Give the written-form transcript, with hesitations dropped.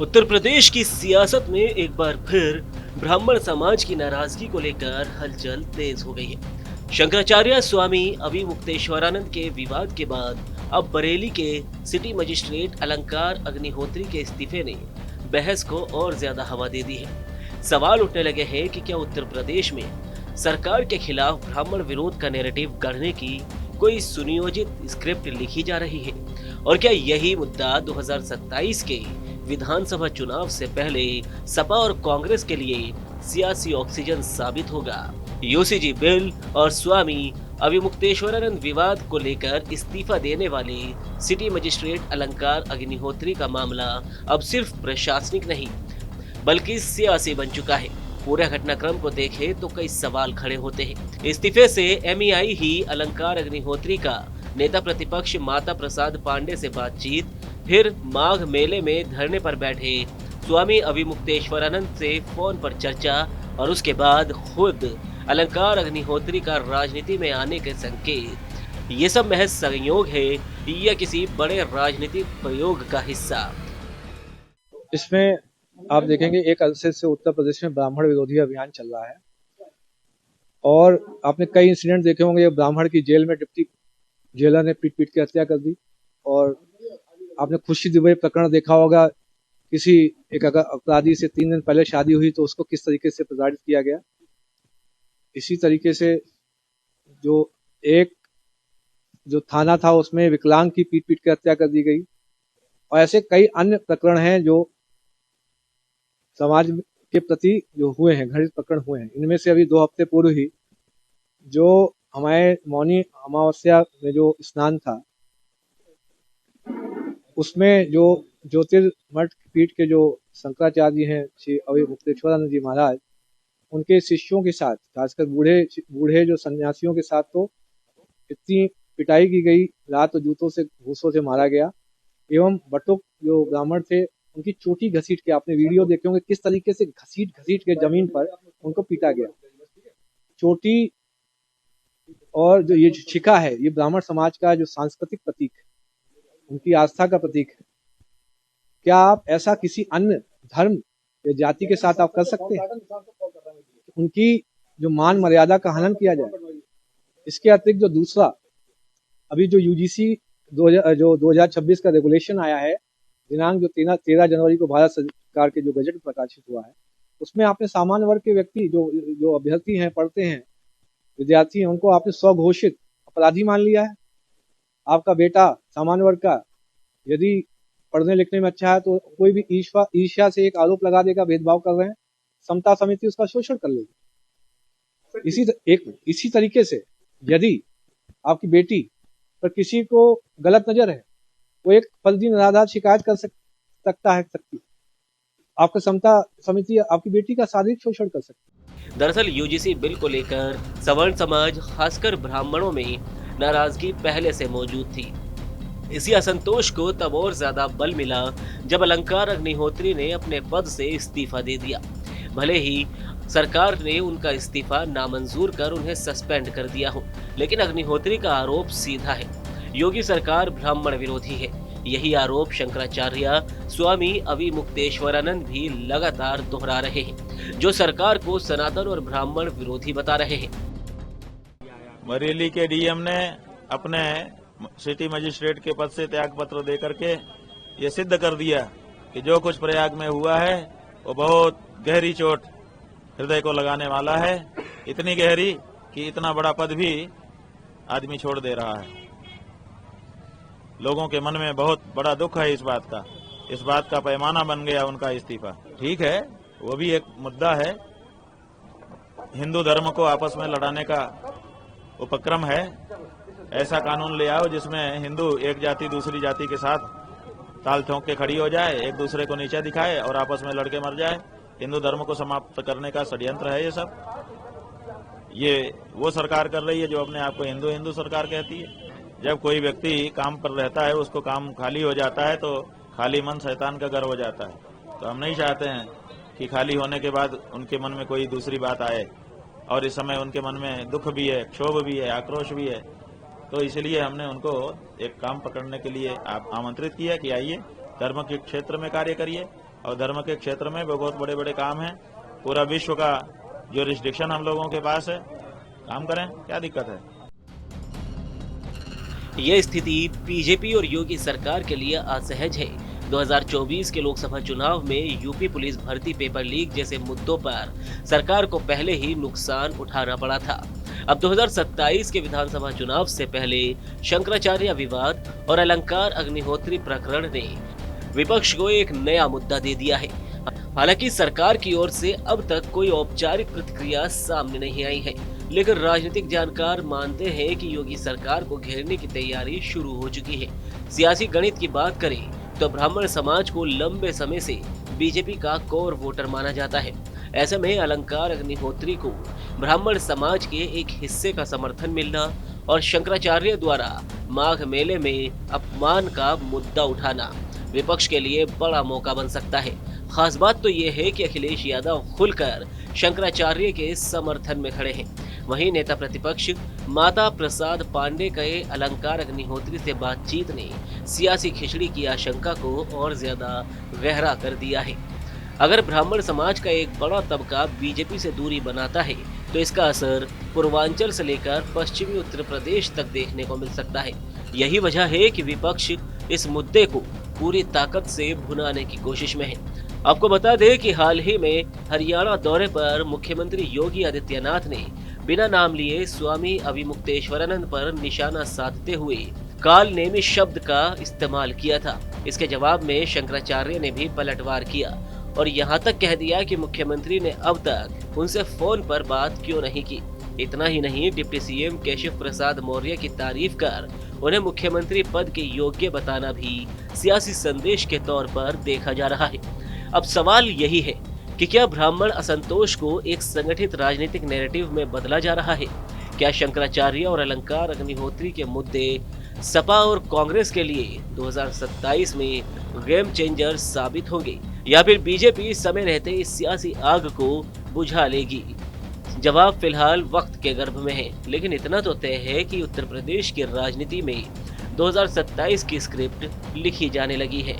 उत्तर प्रदेश की सियासत में एक बार फिर ब्राह्मण समाज की नाराजगी को लेकर हलचल तेज हो गई है। शंकराचार्य स्वामी अविमुक्तेश्वरानंद के विवाद के बाद अब बरेली के सिटी मजिस्ट्रेट अलंकार अग्निहोत्री के इस्तीफे ने बहस को और ज्यादा हवा दे दी है। सवाल उठने लगे हैं कि क्या उत्तर प्रदेश में सरकार के खिलाफ ब्राह्मण विरोध का नैरेटिव गढ़ने की कोई सुनियोजित स्क्रिप्ट लिखी जा रही है, और क्या यही मुद्दा 2027 के विधानसभा चुनाव से पहले सपा और कांग्रेस के लिए सियासी ऑक्सीजन साबित होगा। यूसीजी बिल और स्वामी अविमुक्तेश्वरानंद विवाद को लेकर इस्तीफा देने वाले सिटी मजिस्ट्रेट अलंकार अग्निहोत्री का मामला अब सिर्फ प्रशासनिक नहीं बल्कि सियासी बन चुका है। पूरे घटनाक्रम को देखें तो कई सवाल खड़े होते हैं। इस्तीफे से एमईआई ही अलंकार अग्निहोत्री का नेता प्रतिपक्ष माता प्रसाद पांडे से बातचीत, फिर माघ मेले में धरने पर बैठे स्वामी अविमुक्तेश्वरानंद से फोन पर चर्चा, और उसके बाद खुद अलंकार अग्निहोत्री का राजनीति में आने के संकेत। ये सब महज संयोग है या किसी बड़े राजनीतिक प्रयोग का हिस्सा? इसमें आप देखेंगे एक अरसे से उत्तर प्रदेश में ब्राह्मण विरोधी अभियान चल रहा है, और आपने कई इंसिडेंट देखे होंगे। ब्राह्मण की जेल में डिप्टी जेलर ने पीट पीट के हत्या कर दी, और आपने खुशी दुबे प्रकरण देखा होगा। किसी एक अपराधी से 3 दिन पहले शादी हुई तो उसको किस तरीके से प्रताड़ित किया गया। इसी तरीके से जो थाना था उसमें विकलांग की पीट पीट के हत्या कर दी गई, और ऐसे कई अन्य प्रकरण हैं जो समाज के प्रति जो हुए हैं, घटित प्रकरण हुए हैं। इनमें से अभी 2 हफ्ते पूर्व ही जो हमारे मौनी अमावस्या में जो स्नान था, उसमें जो ज्योतिर्मठ पीठ के जो शंकराचार्य हैं श्री अविमुक्तेश्वरानंद जी महाराज, उनके शिष्यों के साथ, खासकर बूढ़े जो सन्यासियों के साथ तो इतनी पिटाई की गई, लात और जूतों से घूसों से मारा गया। एवं बटुक जो ब्राह्मण थे उनकी चोटी घसीट के, आपने वीडियो देखे होंगे किस तरीके से घसीट के जमीन पर उनको पीटा गया। चोटी और जो ये शिखा है, ये ब्राह्मण समाज का जो सांस्कृतिक प्रतीक है, उनकी आस्था का प्रतीक है। क्या आप ऐसा किसी अन्य धर्म या जाति के साथ आप कर सकते हैं? उनकी जो मान मर्यादा का हनन किया जाए। इसके अतिरिक्त जो दूसरा अभी जो यूजीसी 2026 का रेगुलेशन आया है, दिनांक जो 13 जनवरी को भारत सरकार के जो बजट प्रकाशित हुआ है, उसमें आपने सामान्य वर्ग के व्यक्ति जो अभ्यर्थी हैं, पढ़ते हैं, विद्यार्थी हैं, उनको आपने स्वघोषित अपराधी मान लिया है। आपका बेटा सामान्य वर्ग का यदि पढ़ने लिखने में अच्छा है तो कोई भी ईर्ष्या से एक आरोप लगा देगा, भेदभाव कर रहे हैं, समता समिति उसका शोषण कर लेगी। इसी तरीके से यदि आपकी बेटी पर किसी को गलत नजर है, वो एक फर्जी निराधार शिकायत कर सकता है। आपका समता समिति आपकी बेटी का शारीरिक शोषण कर सकती है। दरअसल यूजीसी बिल को लेकर सवर्ण समाज, खासकर ब्राह्मणों में नाराजगी पहले से मौजूद थी। इसी असंतोष को तब और ज्यादा बल मिला जब अलंकार अग्निहोत्री ने अपने पद से इस्तीफा दे दिया। भले ही सरकार ने उनका इस्तीफा नामंजूर कर उन्हें सस्पेंड कर दिया हो, लेकिन अग्निहोत्री का आरोप सीधा है, योगी सरकार ब्राह्मण विरोधी है। यही आरोप शंकराचार्य स्वामी अविमुक्तेश्वरानंद भी लगातार दोहरा रहे हैं, जो सरकार को सनातन और ब्राह्मण विरोधी बता रहे हैं। बरेली के डीएम ने अपने सिटी मजिस्ट्रेट के पद से त्याग पत्र देकर के ये सिद्ध कर दिया कि जो कुछ प्रयाग में हुआ है वो बहुत गहरी चोट हृदय को लगाने वाला है। इतनी गहरी कि इतना बड़ा पद भी आदमी छोड़ दे रहा है। लोगों के मन में बहुत बड़ा दुख है इस बात का पैमाना बन गया उनका इस्तीफा। ठीक है, वो भी एक मुद्दा है। हिंदू धर्म को आपस में लड़ाने का उपक्रम है। ऐसा कानून ले आओ जिसमें हिंदू एक जाति दूसरी जाति के साथ ताल ठोंक के खड़ी हो जाए, एक दूसरे को नीचा दिखाए और आपस में लड़के मर जाए। हिंदू धर्म को समाप्त करने का षड्यंत्र है ये सब। ये वो सरकार कर रही है जो अपने आप को हिंदू सरकार कहती है। जब कोई व्यक्ति काम पर रहता है, उसको काम खाली हो जाता है तो खाली मन शैतान का घर हो जाता है। तो हम नहीं चाहते हैं कि खाली होने के बाद उनके मन में कोई दूसरी बात आए, और इस समय उनके मन में दुख भी है, क्षोभ भी है, आक्रोश भी है। तो इसलिए हमने उनको एक काम पकड़ने के लिए आमंत्रित किया कि आइए धर्म के क्षेत्र में कार्य करिए, और धर्म के क्षेत्र में बहुत बड़े बड़े काम हैं। पूरा विश्व का जो रिस्ट्रिक्शन हम लोगों के पास है, काम करें, क्या दिक्कत है। यह स्थिति बीजेपी और योगी सरकार के लिए असहज है। 2024 के लोकसभा चुनाव में यूपी पुलिस भर्ती पेपर लीक जैसे मुद्दों पर सरकार को पहले ही नुकसान उठाना पड़ा था। अब 2027 के विधानसभा चुनाव से पहले शंकराचार्य विवाद और अलंकार अग्निहोत्री प्रकरण ने विपक्ष को एक नया मुद्दा दे दिया है। हालांकि सरकार की ओर से अब तक कोई औपचारिक प्रतिक्रिया सामने नहीं आई है, लेकिन राजनीतिक जानकार मानते हैं कि योगी सरकार को घेरने की तैयारी शुरू हो चुकी है। सियासी गणित की बात करें तो ब्राह्मण समाज को लंबे समय से बीजेपी का कोर वोटर माना जाता है। ऐसे में अलंकार अग्निहोत्री को ब्राह्मण समाज के एक हिस्से का समर्थन मिलना और शंकराचार्य द्वारा माघ मेले में अपमान का मुद्दा उठाना विपक्ष के लिए बड़ा मौका बन सकता है। खास बात तो ये है कि अखिलेश यादव खुलकर शंकराचार्य के समर्थन में खड़े हैं। वहीं नेता प्रतिपक्ष माता प्रसाद पांडे के अलंकार अग्निहोत्री से बातचीत ने सियासी खिचड़ी की आशंका को और ज्यादा गहरा कर दिया है। अगर ब्राह्मण समाज का एक बड़ा तबका बीजेपी से दूरी बनाता है तो इसका असर पूर्वांचल से लेकर पश्चिमी उत्तर प्रदेश तक देखने को मिल सकता है। यही वजह है कि विपक्ष इस मुद्दे को पूरी ताकत से भुनाने की कोशिश में है। आपको बता दें कि हाल ही में हरियाणा दौरे पर मुख्यमंत्री योगी आदित्यनाथ ने बिना नाम लिए स्वामी अभिमुक्तेश्वरानंद पर निशाना साधते हुए काल नेमी शब्द का इस्तेमाल किया था। इसके जवाब में शंकराचार्य ने भी पलटवार किया और यहाँ तक कह दिया कि मुख्यमंत्री ने अब तक उनसे फोन पर बात क्यों नहीं की। इतना ही नहीं, डिप्टी सीएम केशव प्रसाद मौर्य की तारीफ कर उन्हें मुख्यमंत्री पद के योग्य बताना भी सियासी संदेश के तौर पर देखा जा रहा है। अब सवाल यही है कि क्या ब्राह्मण असंतोष को एक संगठित राजनीतिक नैरेटिव में बदला जा रहा है? क्या शंकराचार्य और अलंकार अग्निहोत्री के मुद्दे सपा और कांग्रेस के लिए 2027 में गेम चेंजर साबित होंगे या फिर बीजेपी समय रहते इस सियासी आग को बुझा लेगी? जवाब फिलहाल वक्त के गर्भ में है, लेकिन इतना तो तय है कि उत्तर प्रदेश की राजनीति में 2027 की स्क्रिप्ट लिखी जाने लगी है।